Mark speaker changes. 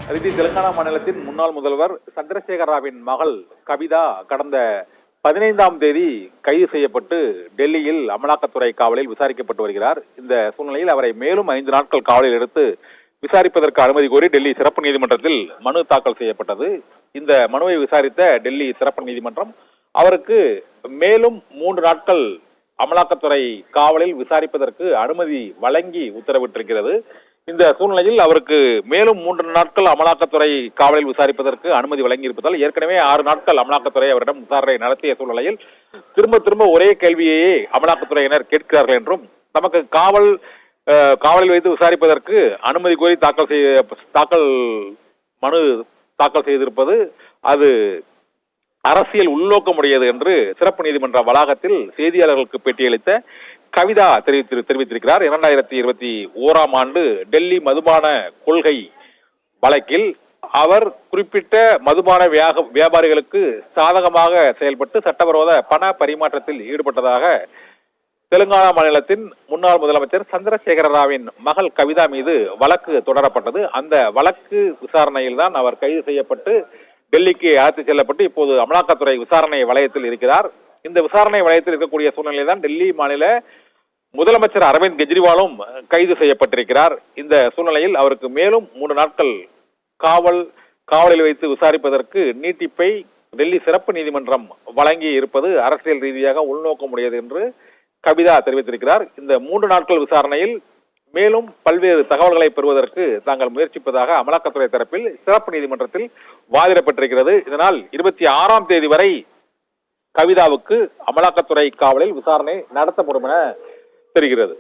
Speaker 1: அதிதி, தெலுங்கானா மாநிலத்தின் முன்னாள் முதல்வர் சந்திரசேகர ராவின் மகள் கவிதா கடந்த 15ஆம் தேதி கைது செய்யப்பட்டு டெல்லியில் அமலாக்கத்துறை காவலில் விசாரிக்கப்பட்டு வருகிறார். இந்த சூழ்நிலையில் அவரை மேலும் 5 நாட்கள் காவலில் எடுத்து விசாரிப்பதற்கு அனுமதி கோரி டெல்லி சிறப்பு நீதிமன்றத்தில் மனு தாக்கல் செய்யப்பட்டது. இந்த மனுவை விசாரித்த டெல்லி சிறப்பு நீதிமன்றம் அவருக்கு மேலும் 3 நாட்கள் அமலாக்கத்துறை காவலில் விசாரிப்பதற்கு அனுமதி வழங்கி உத்தரவிட்டிருக்கிறது. இந்த சூழ்நிலையில் அவருக்கு மேலும் 3 நாட்கள் அமலாக்கத்துறை காவலில் விசாரிப்பதற்கு அனுமதி வழங்கியிருப்பதால் ஏற்கனவே 6 நாட்கள் அமலாக்கத்துறை அவரிடம் விசாரணை நடத்திய சூழ்நிலையில் திரும்ப திரும்ப ஒரே கேள்வியையே அமலாக்கத்துறையினர் கேட்கிறார்கள் என்றும், நமக்கு காவலில் வைத்து விசாரிப்பதற்கு அனுமதி கோரி மனு தாக்கல் செய்திருப்பது அது அரசியல் உள்நோக்கமுடையது என்று சிறப்பு நீதிமன்ற வளாகத்தில் செய்தியாளர்களுக்கு பேட்டியளித்த கவிதா தெரிவித்திருக்கிறார். 2021ஆம் ஆண்டு டெல்லி மதுபான கொள்கை வழக்கில் அவர் குறிப்பிட்ட மதுபான வியாபாரிகளுக்கு சாதகமாக செயல்பட்டு சட்டவிரோத பண பரிமாற்றத்தில் ஈடுபட்டதாக தெலுங்கானா மாநிலத்தின் முன்னாள் முதலமைச்சர் சந்திரசேகர ராவின் மகள் கவிதா மீது வழக்கு தொடரப்பட்டது. அந்த வழக்கு விசாரணையில் தான் அவர் கைது செய்யப்பட்டு டெல்லிக்கு அழைத்து செல்லப்பட்டு இப்போது அமலாக்கத்துறை விசாரணை வளையத்தில் இருக்கிறார். இந்த விசாரணை வளையத்தில் இருக்கக்கூடிய சூழ்நிலையில் தான் டெல்லி மாநில முதலமைச்சர் அரவிந்த் கெஜ்ரிவாலும் கைது செய்யப்பட்டிருக்கிறார். இந்த சூழ்நிலையில் அவருக்கு மேலும் 3 நாட்கள் காவலில் வைத்து விசாரிப்பதற்கு நீட்டிப்பை டெல்லி சிறப்பு நீதிமன்றம் வழங்கி இருப்பது அரசியல் ரீதியாக உள்நோக்கமுடையது என்று கவிதா தெரிவித்திருக்கிறார். இந்த 3 நாட்கள் விசாரணையில் மேலும் பல்வேறு தகவல்களை பெறுவதற்கு தாங்கள் முயற்சிப்பதாக அமலாக்கத்துறை தரப்பில் சிறப்பு நீதிமன்றத்தில் வாதிடப்பட்டிருக்கிறது. இதனால் 26ஆம் தேதி வரை கவிதாவுக்கு அமலாக்கத்துறை காவலில் விசாரணை நடத்தப்படும் என தெரிகிறது.